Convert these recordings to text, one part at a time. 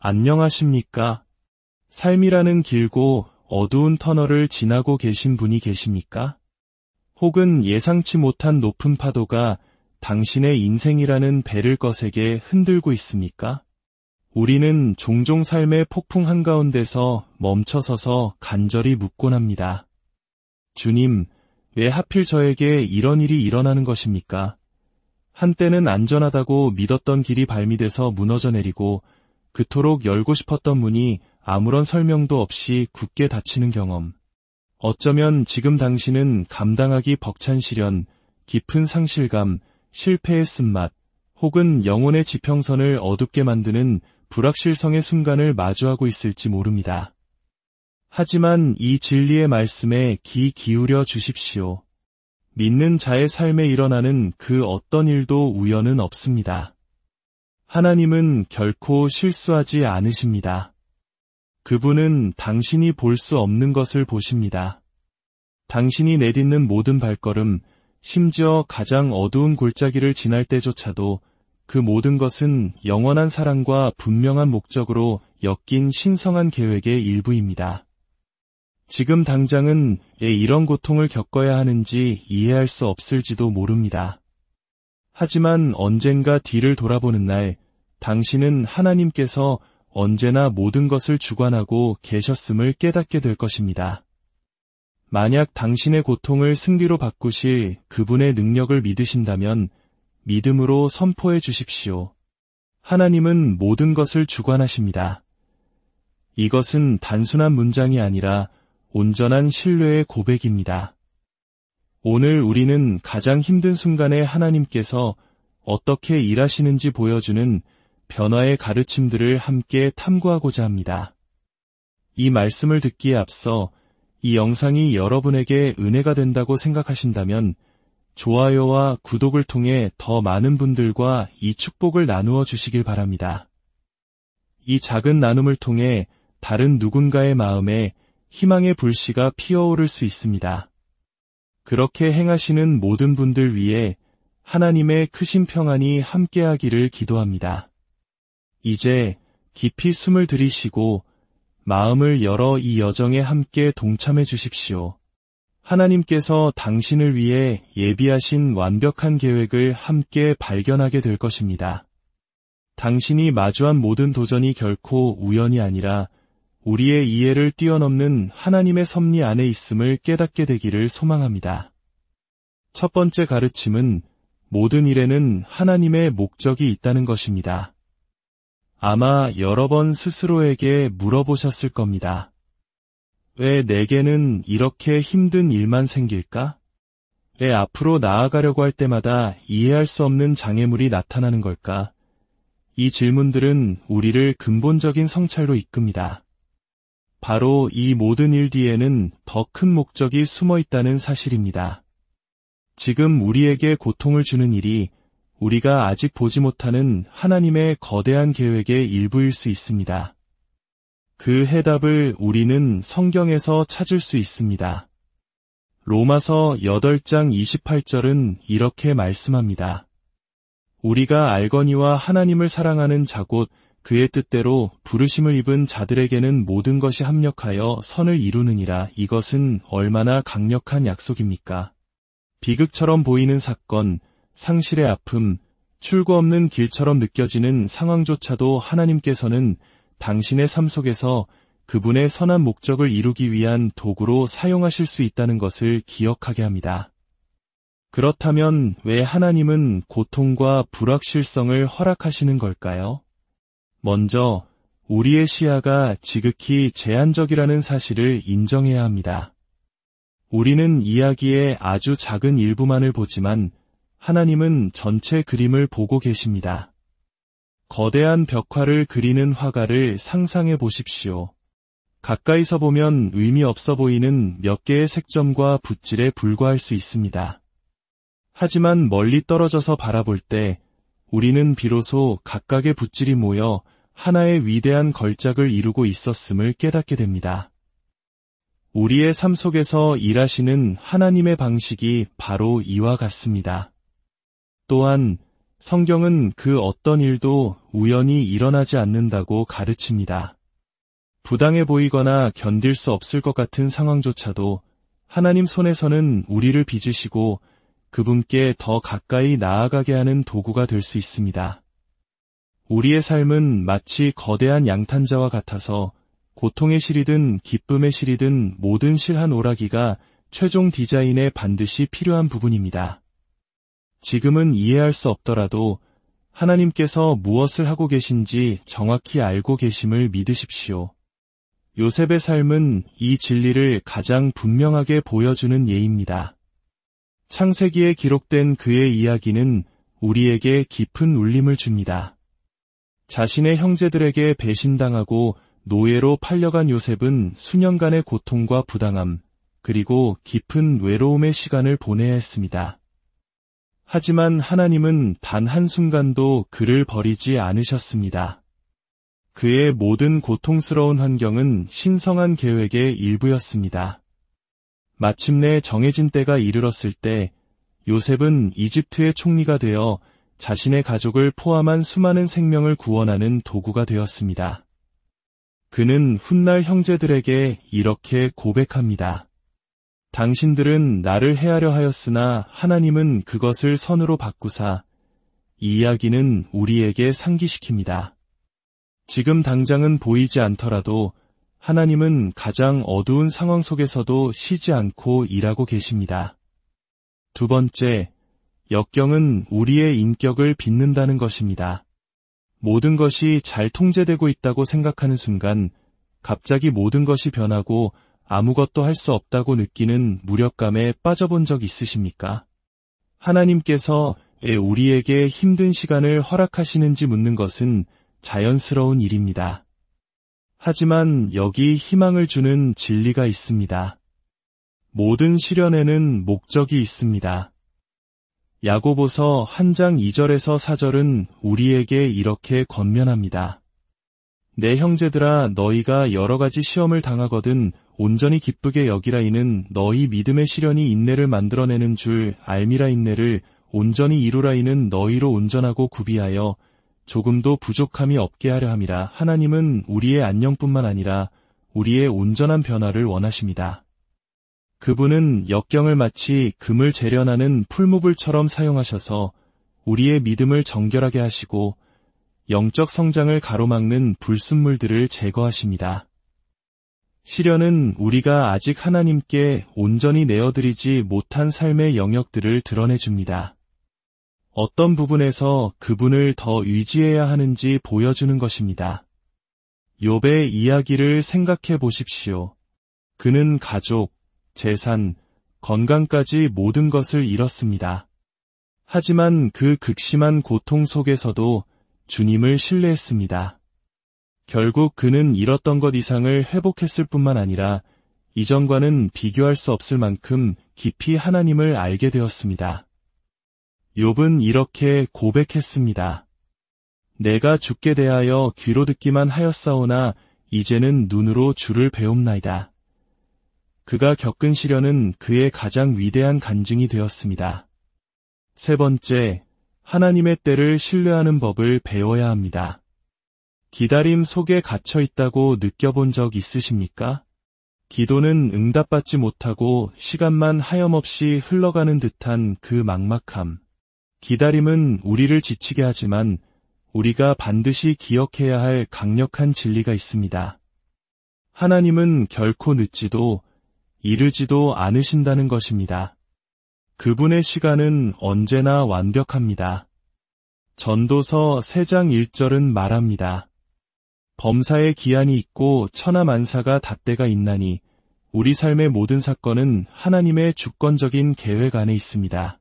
안녕하십니까? 삶이라는 길고 어두운 터널을 지나고 계신 분이 계십니까? 혹은 예상치 못한 높은 파도가 당신의 인생이라는 배를 거세게 흔들고 있습니까? 우리는 종종 삶의 폭풍 한가운데서 멈춰서서 간절히 묻곤 합니다. 주님, 왜 하필 저에게 이런 일이 일어나는 것입니까? 한때는 안전하다고 믿었던 길이 발미돼서 무너져 내리고 그토록 열고 싶었던 문이 아무런 설명도 없이 굳게 닫히는 경험. 어쩌면 지금 당신은 감당하기 벅찬 시련, 깊은 상실감, 실패의 쓴맛, 혹은 영혼의 지평선을 어둡게 만드는 불확실성의 순간을 마주하고 있을지 모릅니다. 하지만 이 진리의 말씀에 귀 기울여 주십시오. 믿는 자의 삶에 일어나는 그 어떤 일도 우연은 없습니다. 하나님은 결코 실수하지 않으십니다. 그분은 당신이 볼 수 없는 것을 보십니다. 당신이 내딛는 모든 발걸음, 심지어 가장 어두운 골짜기를 지날 때조차도 그 모든 것은 영원한 사랑과 분명한 목적으로 엮인 신성한 계획의 일부입니다. 지금 당장은 왜 이런 고통을 겪어야 하는지 이해할 수 없을지도 모릅니다. 하지만 언젠가 뒤를 돌아보는 날, 당신은 하나님께서 언제나 모든 것을 주관하고 계셨음을 깨닫게 될 것입니다. 만약 당신의 고통을 승리로 바꾸실 그분의 능력을 믿으신다면 믿음으로 선포해 주십시오. 하나님은 모든 것을 주관하십니다. 이것은 단순한 문장이 아니라 온전한 신뢰의 고백입니다. 오늘 우리는 가장 힘든 순간에 하나님께서 어떻게 일하시는지 보여주는 변화의 가르침들을 함께 탐구하고자 합니다. 이 말씀을 듣기에 앞서 이 영상이 여러분에게 은혜가 된다고 생각하신다면 좋아요와 구독을 통해 더 많은 분들과 이 축복을 나누어 주시길 바랍니다. 이 작은 나눔을 통해 다른 누군가의 마음에 희망의 불씨가 피어오를 수 있습니다. 그렇게 행하시는 모든 분들 위해 하나님의 크신 평안이 함께하기를 기도합니다. 이제 깊이 숨을 들이쉬고 마음을 열어 이 여정에 함께 동참해 주십시오. 하나님께서 당신을 위해 예비하신 완벽한 계획을 함께 발견하게 될 것입니다. 당신이 마주한 모든 도전이 결코 우연이 아니라 우리의 이해를 뛰어넘는 하나님의 섭리 안에 있음을 깨닫게 되기를 소망합니다. 첫 번째 가르침은 모든 일에는 하나님의 목적이 있다는 것입니다. 아마 여러 번 스스로에게 물어보셨을 겁니다. 왜 내게는 이렇게 힘든 일만 생길까? 왜 앞으로 나아가려고 할 때마다 이해할 수 없는 장애물이 나타나는 걸까? 이 질문들은 우리를 근본적인 성찰로 이끕니다. 바로 이 모든 일 뒤에는 더 큰 목적이 숨어 있다는 사실입니다. 지금 우리에게 고통을 주는 일이 우리가 아직 보지 못하는 하나님의 거대한 계획의 일부일 수 있습니다. 그 해답을 우리는 성경에서 찾을 수 있습니다. 로마서 8장 28절은 이렇게 말씀합니다. 우리가 알거니와 하나님을 사랑하는 자 곧 그의 뜻대로 부르심을 입은 자들에게는 모든 것이 합력하여 선을 이루느니라. 이것은 얼마나 강력한 약속입니까? 비극처럼 보이는 사건, 상실의 아픔, 출구 없는 길처럼 느껴지는 상황조차도 하나님께서는 당신의 삶 속에서 그분의 선한 목적을 이루기 위한 도구로 사용하실 수 있다는 것을 기억하게 합니다. 그렇다면 왜 하나님은 고통과 불확실성을 허락하시는 걸까요? 먼저 우리의 시야가 지극히 제한적이라는 사실을 인정해야 합니다. 우리는 이야기의 아주 작은 일부만을 보지만 하나님은 전체 그림을 보고 계십니다. 거대한 벽화를 그리는 화가를 상상해 보십시오. 가까이서 보면 의미 없어 보이는 몇 개의 색점과 붓질에 불과할 수 있습니다. 하지만 멀리 떨어져서 바라볼 때 우리는 비로소 각각의 붓질이 모여 하나의 위대한 걸작을 이루고 있었음을 깨닫게 됩니다. 우리의 삶 속에서 일하시는 하나님의 방식이 바로 이와 같습니다. 또한 성경은 그 어떤 일도 우연히 일어나지 않는다고 가르칩니다. 부당해 보이거나 견딜 수 없을 것 같은 상황조차도 하나님 손에서는 우리를 빚으시고 그분께 더 가까이 나아가게 하는 도구가 될 수 있습니다. 우리의 삶은 마치 거대한 양탄자와 같아서 고통의 실이든 기쁨의 실이든 모든 실 한 오라기가 최종 디자인에 반드시 필요한 부분입니다. 지금은 이해할 수 없더라도 하나님께서 무엇을 하고 계신지 정확히 알고 계심을 믿으십시오. 요셉의 삶은 이 진리를 가장 분명하게 보여주는 예입니다. 창세기에 기록된 그의 이야기는 우리에게 깊은 울림을 줍니다. 자신의 형제들에게 배신당하고 노예로 팔려간 요셉은 수년간의 고통과 부당함, 그리고 깊은 외로움의 시간을 보내야 했습니다. 하지만 하나님은 단 한순간도 그를 버리지 않으셨습니다. 그의 모든 고통스러운 환경은 신성한 계획의 일부였습니다. 마침내 정해진 때가 이르렀을 때 요셉은 이집트의 총리가 되어 자신의 가족을 포함한 수많은 생명을 구원하는 도구가 되었습니다. 그는 훗날 형제들에게 이렇게 고백합니다. 당신들은 나를 해하려 하였으나 하나님은 그것을 선으로 바꾸사 이 이야기는 우리에게 상기시킵니다. 지금 당장은 보이지 않더라도 하나님은 가장 어두운 상황 속에서도 쉬지 않고 일하고 계십니다. 두 번째, 역경은 우리의 인격을 빚는다는 것입니다. 모든 것이 잘 통제되고 있다고 생각하는 순간 갑자기 모든 것이 변하고 아무것도 할 수 없다고 느끼는 무력감에 빠져본 적 있으십니까? 하나님께서 왜 우리에게 힘든 시간을 허락하시는지 묻는 것은 자연스러운 일입니다. 하지만 여기 희망을 주는 진리가 있습니다. 모든 시련에는 목적이 있습니다. 야고보서 한 장 2절에서 4절은 우리에게 이렇게 권면합니다. 내 형제들아 너희가 여러 가지 시험을 당하거든 온전히 기쁘게 여기라. 이는 너희 믿음의 시련이 인내를 만들어내는 줄 알미라. 인내를 온전히 이루라. 이는 너희로 온전하고 구비하여 조금도 부족함이 없게 하려 함이라. 하나님은 우리의 안녕뿐만 아니라 우리의 온전한 변화를 원하십니다. 그분은 역경을 마치 금을 재련하는 풀무불처럼 사용하셔서 우리의 믿음을 정결하게 하시고 영적 성장을 가로막는 불순물들을 제거하십니다. 시련은 우리가 아직 하나님께 온전히 내어드리지 못한 삶의 영역들을 드러내줍니다. 어떤 부분에서 그분을 더 의지해야 하는지 보여주는 것입니다. 욥의 이야기를 생각해 보십시오. 그는 가족, 재산, 건강까지 모든 것을 잃었습니다. 하지만 그 극심한 고통 속에서도 주님을 신뢰했습니다. 결국 그는 잃었던 것 이상을 회복했을 뿐만 아니라 이전과는 비교할 수 없을 만큼 깊이 하나님을 알게 되었습니다. 욥은 이렇게 고백했습니다. 내가 주께 대하여 귀로 듣기만 하였사오나 이제는 눈으로 주를 배움나이다. 그가 겪은 시련은 그의 가장 위대한 간증이 되었습니다. 세 번째, 하나님의 때를 신뢰하는 법을 배워야 합니다. 기다림 속에 갇혀 있다고 느껴본 적 있으십니까? 기도는 응답받지 못하고 시간만 하염없이 흘러가는 듯한 그 막막함. 기다림은 우리를 지치게 하지만 우리가 반드시 기억해야 할 강력한 진리가 있습니다. 하나님은 결코 늦지도 이르지도 않으신다는 것입니다. 그분의 시간은 언제나 완벽합니다. 전도서 3장 1절은 말합니다. 범사에 기한이 있고 천하만사가 닷대가 있나니 우리 삶의 모든 사건은 하나님의 주권적인 계획 안에 있습니다.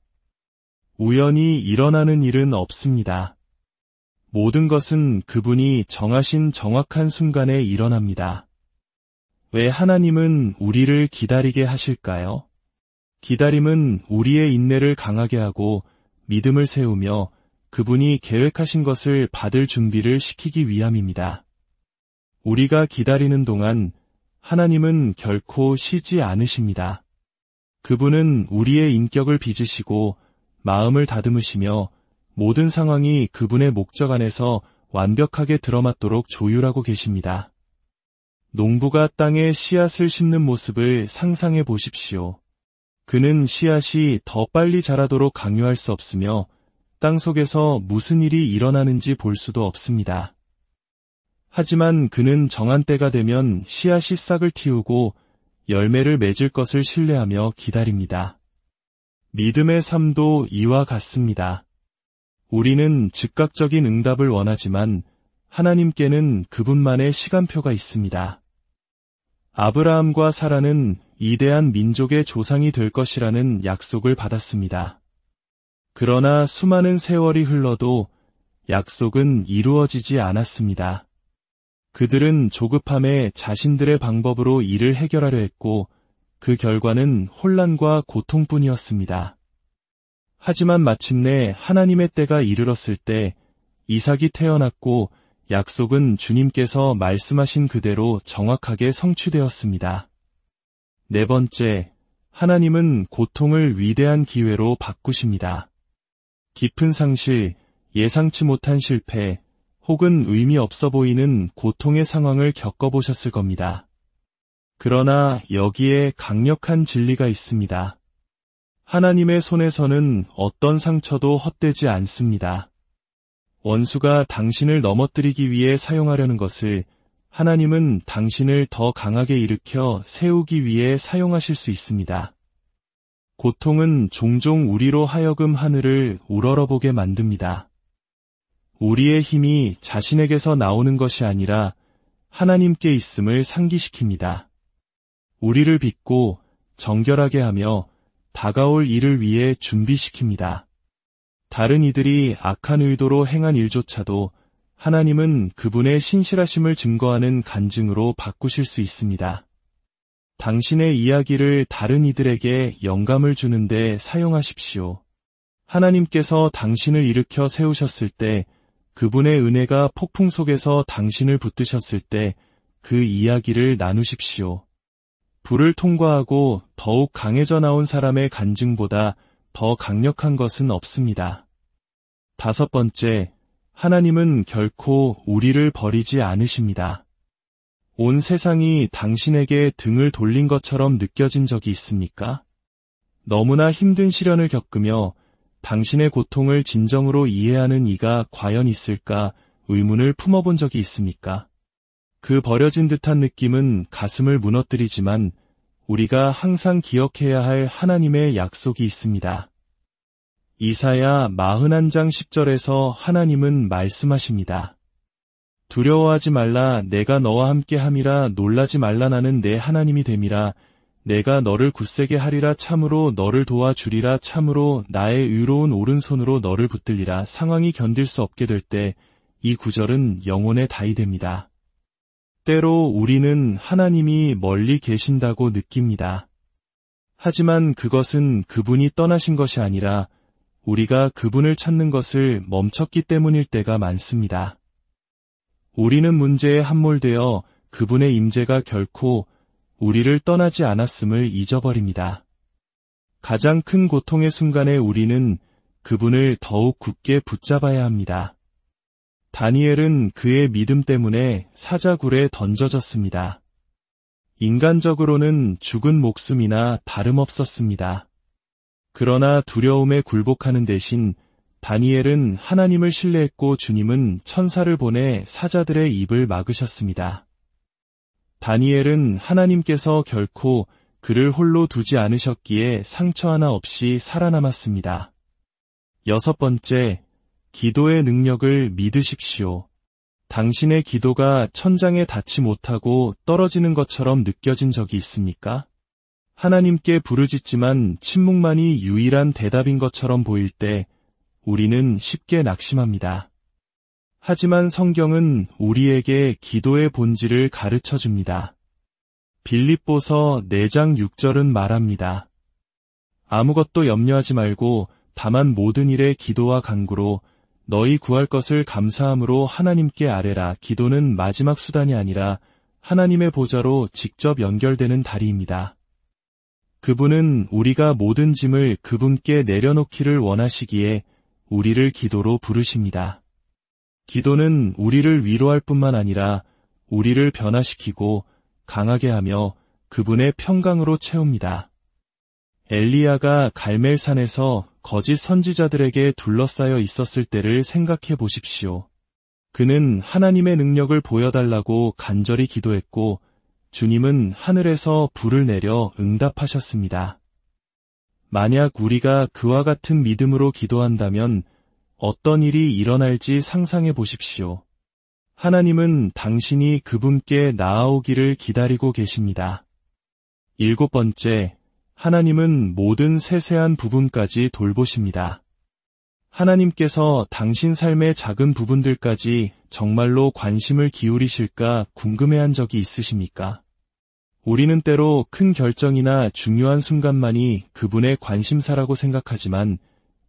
우연히 일어나는 일은 없습니다. 모든 것은 그분이 정하신 정확한 순간에 일어납니다. 왜 하나님은 우리를 기다리게 하실까요? 기다림은 우리의 인내를 강하게 하고 믿음을 세우며 그분이 계획하신 것을 받을 준비를 시키기 위함입니다. 우리가 기다리는 동안 하나님은 결코 쉬지 않으십니다. 그분은 우리의 인격을 빚으시고 마음을 다듬으시며 모든 상황이 그분의 목적 안에서 완벽하게 들어맞도록 조율하고 계십니다. 농부가 땅에 씨앗을 심는 모습을 상상해 보십시오. 그는 씨앗이 더 빨리 자라도록 강요할 수 없으며 땅 속에서 무슨 일이 일어나는지 볼 수도 없습니다. 하지만 그는 정한 때가 되면 씨앗이 싹을 틔우고 열매를 맺을 것을 신뢰하며 기다립니다. 믿음의 삶도 이와 같습니다. 우리는 즉각적인 응답을 원하지만 하나님께는 그분만의 시간표가 있습니다. 아브라함과 사라는 위대한 민족의 조상이 될 것이라는 약속을 받았습니다. 그러나 수많은 세월이 흘러도 약속은 이루어지지 않았습니다. 그들은 조급함에 자신들의 방법으로 일을 해결하려 했고 그 결과는 혼란과 고통뿐이었습니다. 하지만 마침내 하나님의 때가 이르렀을 때 이삭이 태어났고 약속은 주님께서 말씀하신 그대로 정확하게 성취되었습니다. 네 번째, 하나님은 고통을 위대한 기회로 바꾸십니다. 깊은 상실, 예상치 못한 실패, 혹은 의미 없어 보이는 고통의 상황을 겪어보셨을 겁니다. 그러나 여기에 강력한 진리가 있습니다. 하나님의 손에서는 어떤 상처도 헛되지 않습니다. 원수가 당신을 넘어뜨리기 위해 사용하려는 것을 하나님은 당신을 더 강하게 일으켜 세우기 위해 사용하실 수 있습니다. 고통은 종종 우리로 하여금 하늘을 우러러보게 만듭니다. 우리의 힘이 자신에게서 나오는 것이 아니라 하나님께 있음을 상기시킵니다. 우리를 믿고 정결하게 하며 다가올 일을 위해 준비시킵니다. 다른 이들이 악한 의도로 행한 일조차도 하나님은 그분의 신실하심을 증거하는 간증으로 바꾸실 수 있습니다. 당신의 이야기를 다른 이들에게 영감을 주는데 사용하십시오. 하나님께서 당신을 일으켜 세우셨을 때 그분의 은혜가 폭풍 속에서 당신을 붙드셨을 때 그 이야기를 나누십시오. 불을 통과하고 더욱 강해져 나온 사람의 간증보다 더 강력한 것은 없습니다. 다섯 번째, 하나님은 결코 우리를 버리지 않으십니다. 온 세상이 당신에게 등을 돌린 것처럼 느껴진 적이 있습니까? 너무나 힘든 시련을 겪으며 당신의 고통을 진정으로 이해하는 이가 과연 있을까 의문을 품어본 적이 있습니까? 그 버려진 듯한 느낌은 가슴을 무너뜨리지만 우리가 항상 기억해야 할 하나님의 약속이 있습니다. 이사야 41장 10절에서 하나님은 말씀하십니다. 두려워하지 말라, 내가 너와 함께 함이라. 놀라지 말라, 나는 내 하나님이 됨이라. 내가 너를 굳세게 하리라. 참으로 너를 도와주리라. 참으로 나의 의로운 오른손으로 너를 붙들리라. 상황이 견딜 수 없게 될 때 이 구절은 영혼의 다이 됩니다. 때로 우리는 하나님이 멀리 계신다고 느낍니다. 하지만 그것은 그분이 떠나신 것이 아니라 우리가 그분을 찾는 것을 멈췄기 때문일 때가 많습니다. 우리는 문제에 함몰되어 그분의 임재가 결코 우리를 떠나지 않았음을 잊어버립니다. 가장 큰 고통의 순간에 우리는 그분을 더욱 굳게 붙잡아야 합니다. 다니엘은 그의 믿음 때문에 사자굴에 던져졌습니다. 인간적으로는 죽은 목숨이나 다름없었습니다. 그러나 두려움에 굴복하는 대신 다니엘은 하나님을 신뢰했고 주님은 천사를 보내 사자들의 입을 막으셨습니다. 다니엘은 하나님께서 결코 그를 홀로 두지 않으셨기에 상처 하나 없이 살아남았습니다. 여섯 번째, 기도의 능력을 믿으십시오. 당신의 기도가 천장에 닿지 못하고 떨어지는 것처럼 느껴진 적이 있습니까? 하나님께 부르짖지만 침묵만이 유일한 대답인 것처럼 보일 때 우리는 쉽게 낙심합니다. 하지만 성경은 우리에게 기도의 본질을 가르쳐 줍니다. 빌립보서 4장 6절은 말합니다. 아무것도 염려하지 말고 다만 모든 일에 기도와 간구로 너희 구할 것을 감사함으로 하나님께 아뢰라. 기도는 마지막 수단이 아니라 하나님의 보좌로 직접 연결되는 다리입니다. 그분은 우리가 모든 짐을 그분께 내려놓기를 원하시기에 우리를 기도로 부르십니다. 기도는 우리를 위로할 뿐만 아니라 우리를 변화시키고 강하게 하며 그분의 평강으로 채웁니다. 엘리야가 갈멜산에서 거짓 선지자들에게 둘러싸여 있었을 때를 생각해 보십시오. 그는 하나님의 능력을 보여달라고 간절히 기도했고 주님은 하늘에서 불을 내려 응답하셨습니다. 만약 우리가 그와 같은 믿음으로 기도한다면 어떤 일이 일어날지 상상해 보십시오. 하나님은 당신이 그분께 나아오기를 기다리고 계십니다. 7번째, 하나님은 모든 세세한 부분까지 돌보십니다. 하나님께서 당신 삶의 작은 부분들까지 정말로 관심을 기울이실까 궁금해한 적이 있으십니까? 우리는 때로 큰 결정이나 중요한 순간만이 그분의 관심사라고 생각하지만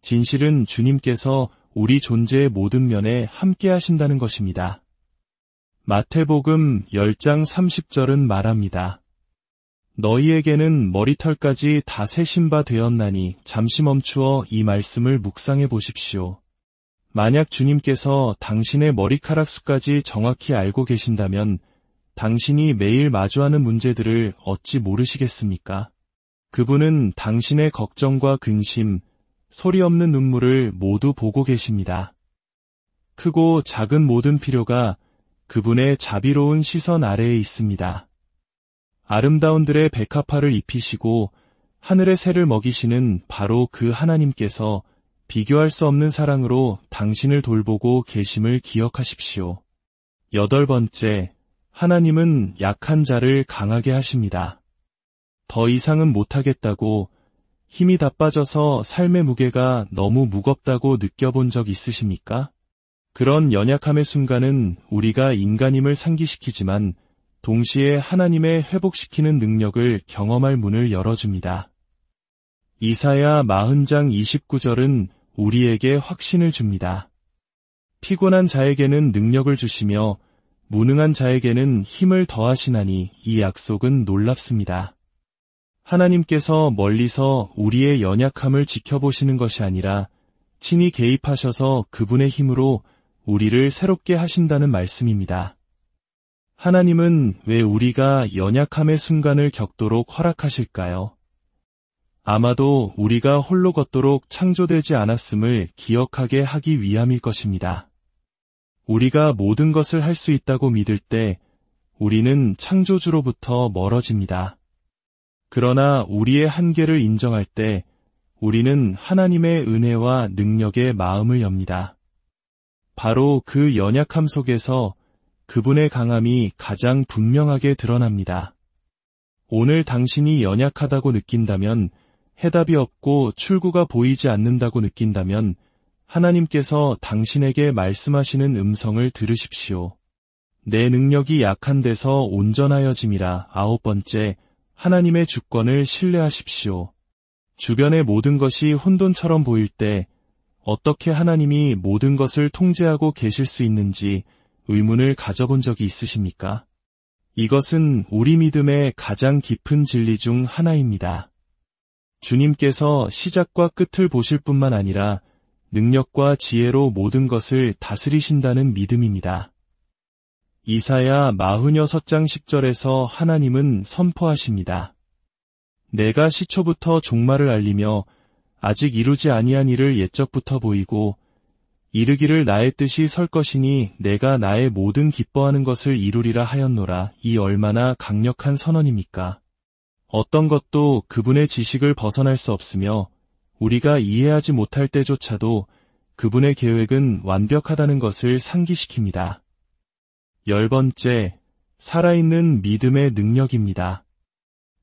진실은 주님께서 우리 존재의 모든 면에 함께 하신다는 것입니다. 마태복음 10장 30절은 말합니다. 너희에게는 머리털까지 다 세신 바 되었나니 잠시 멈추어 이 말씀을 묵상해 보십시오. 만약 주님께서 당신의 머리카락 수까지 정확히 알고 계신다면 당신이 매일 마주하는 문제들을 어찌 모르시겠습니까? 그분은 당신의 걱정과 근심, 소리 없는 눈물을 모두 보고 계십니다. 크고 작은 모든 필요가 그분의 자비로운 시선 아래에 있습니다. 아름다운들의 백합화를 입히시고 하늘의 새를 먹이시는 바로 그 하나님께서 비교할 수 없는 사랑으로 당신을 돌보고 계심을 기억하십시오. 8번째, 하나님은 약한 자를 강하게 하십니다. 더 이상은 못하겠다고 힘이 다 빠져서 삶의 무게가 너무 무겁다고 느껴본 적 있으십니까? 그런 연약함의 순간은 우리가 인간임을 상기시키지만 동시에 하나님의 회복시키는 능력을 경험할 문을 열어줍니다. 이사야 40장 29절은 우리에게 확신을 줍니다. 피곤한 자에게는 능력을 주시며 무능한 자에게는 힘을 더하시나니 이 약속은 놀랍습니다. 하나님께서 멀리서 우리의 연약함을 지켜보시는 것이 아니라 친히 개입하셔서 그분의 힘으로 우리를 새롭게 하신다는 말씀입니다. 하나님은 왜 우리가 연약함의 순간을 겪도록 허락하실까요? 아마도 우리가 홀로 걷도록 창조되지 않았음을 기억하게 하기 위함일 것입니다. 우리가 모든 것을 할 수 있다고 믿을 때 우리는 창조주로부터 멀어집니다. 그러나 우리의 한계를 인정할 때 우리는 하나님의 은혜와 능력에 마음을 엽니다. 바로 그 연약함 속에서 그분의 강함이 가장 분명하게 드러납니다. 오늘 당신이 연약하다고 느낀다면, 해답이 없고 출구가 보이지 않는다고 느낀다면 하나님께서 당신에게 말씀하시는 음성을 들으십시오. 내 능력이 약한 데서 온전하여짐이라. 9번째, 하나님의 주권을 신뢰하십시오. 주변의 모든 것이 혼돈처럼 보일 때 어떻게 하나님이 모든 것을 통제하고 계실 수 있는지 의문을 가져본 적이 있으십니까? 이것은 우리 믿음의 가장 깊은 진리 중 하나입니다. 주님께서 시작과 끝을 보실 뿐만 아니라 능력과 지혜로 모든 것을 다스리신다는 믿음입니다. 이사야 46장 10절에서 하나님은 선포하십니다. 내가 시초부터 종말을 알리며 아직 이루지 아니한 일을 옛적부터 보이고 이르기를 나의 뜻이 설 것이니 내가 나의 모든 기뻐하는 것을 이루리라 하였노라. 이 얼마나 강력한 선언입니까? 어떤 것도 그분의 지식을 벗어날 수 없으며 우리가 이해하지 못할 때조차도 그분의 계획은 완벽하다는 것을 상기시킵니다. 10번째, 살아있는 믿음의 능력입니다.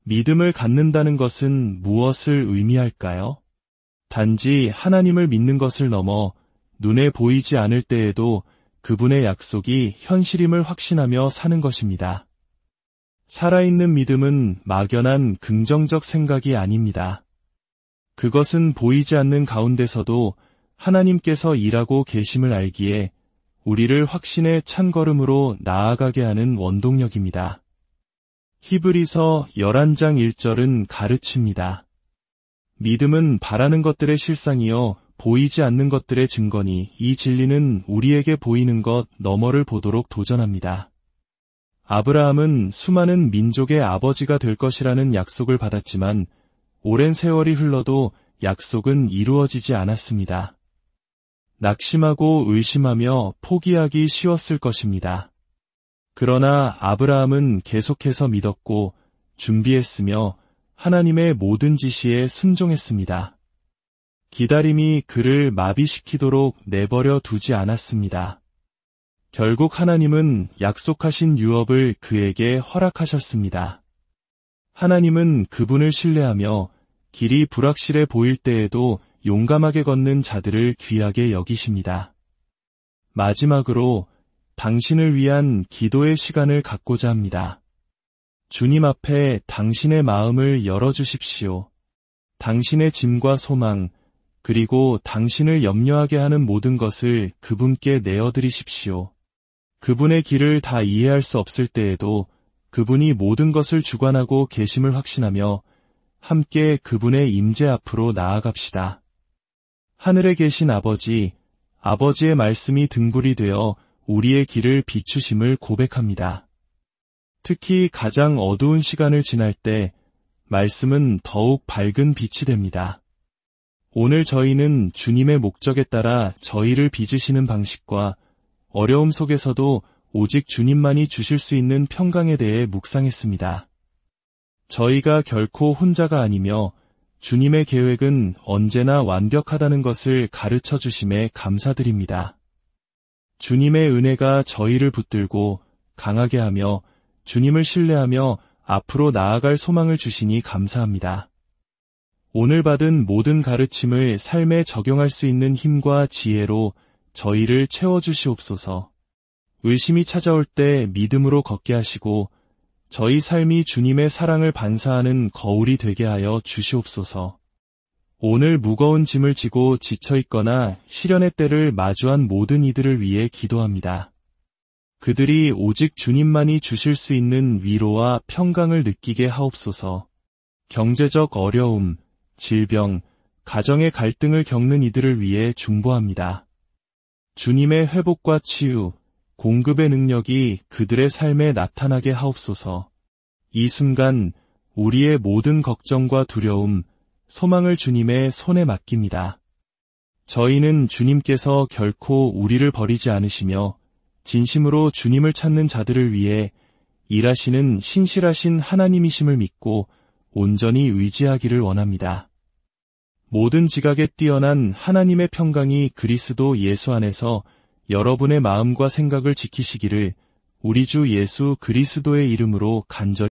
믿음을 갖는다는 것은 무엇을 의미할까요? 단지 하나님을 믿는 것을 넘어 눈에 보이지 않을 때에도 그분의 약속이 현실임을 확신하며 사는 것입니다. 살아있는 믿음은 막연한 긍정적 생각이 아닙니다. 그것은 보이지 않는 가운데서도 하나님께서 일하고 계심을 알기에 우리를 확신의 찬걸음으로 나아가게 하는 원동력입니다. 히브리서 11장 1절은 가르칩니다. 믿음은 바라는 것들의 실상이요 보이지 않는 것들의 증거니 이 진리는 우리에게 보이는 것 너머를 보도록 도전합니다. 아브라함은 수많은 민족의 아버지가 될 것이라는 약속을 받았지만 오랜 세월이 흘러도 약속은 이루어지지 않았습니다. 낙심하고 의심하며 포기하기 쉬웠을 것입니다. 그러나 아브라함은 계속해서 믿었고 준비했으며 하나님의 모든 지시에 순종했습니다. 기다림이 그를 마비시키도록 내버려 두지 않았습니다. 결국 하나님은 약속하신 유업을 그에게 허락하셨습니다. 하나님은 그분을 신뢰하며 길이 불확실해 보일 때에도 용감하게 걷는 자들을 귀하게 여기십니다. 마지막으로 당신을 위한 기도의 시간을 갖고자 합니다. 주님 앞에 당신의 마음을 열어주십시오. 당신의 짐과 소망, 그리고 당신을 염려하게 하는 모든 것을 그분께 내어드리십시오. 그분의 길을 다 이해할 수 없을 때에도 그분이 모든 것을 주관하고 계심을 확신하며 함께 그분의 임재 앞으로 나아갑시다. 하늘에 계신 아버지, 아버지의 말씀이 등불이 되어 우리의 길을 비추심을 고백합니다. 특히 가장 어두운 시간을 지날 때 말씀은 더욱 밝은 빛이 됩니다. 오늘 저희는 주님의 목적에 따라 저희를 빚으시는 방식과 어려움 속에서도 오직 주님만이 주실 수 있는 평강에 대해 묵상했습니다. 저희가 결코 혼자가 아니며 주님의 계획은 언제나 완벽하다는 것을 가르쳐 주심에 감사드립니다. 주님의 은혜가 저희를 붙들고 강하게 하며 주님을 신뢰하며 앞으로 나아갈 소망을 주시니 감사합니다. 오늘 받은 모든 가르침을 삶에 적용할 수 있는 힘과 지혜로 저희를 채워주시옵소서. 의심이 찾아올 때 믿음으로 걷게 하시고 저희 삶이 주님의 사랑을 반사하는 거울이 되게 하여 주시옵소서. 오늘 무거운 짐을 지고 지쳐있거나 시련의 때를 마주한 모든 이들을 위해 기도합니다. 그들이 오직 주님만이 주실 수 있는 위로와 평강을 느끼게 하옵소서. 경제적 어려움, 질병, 가정의 갈등을 겪는 이들을 위해 중보합니다. 주님의 회복과 치유, 공급의 능력이 그들의 삶에 나타나게 하옵소서. 이 순간 우리의 모든 걱정과 두려움, 소망을 주님의 손에 맡깁니다. 저희는 주님께서 결코 우리를 버리지 않으시며 진심으로 주님을 찾는 자들을 위해 일하시는 신실하신 하나님이심을 믿고 온전히 의지하기를 원합니다. 모든 지각에 뛰어난 하나님의 평강이 그리스도 예수 안에서 여러분의 마음과 생각을 지키시기를 우리 주 예수 그리스도의 이름으로 간절히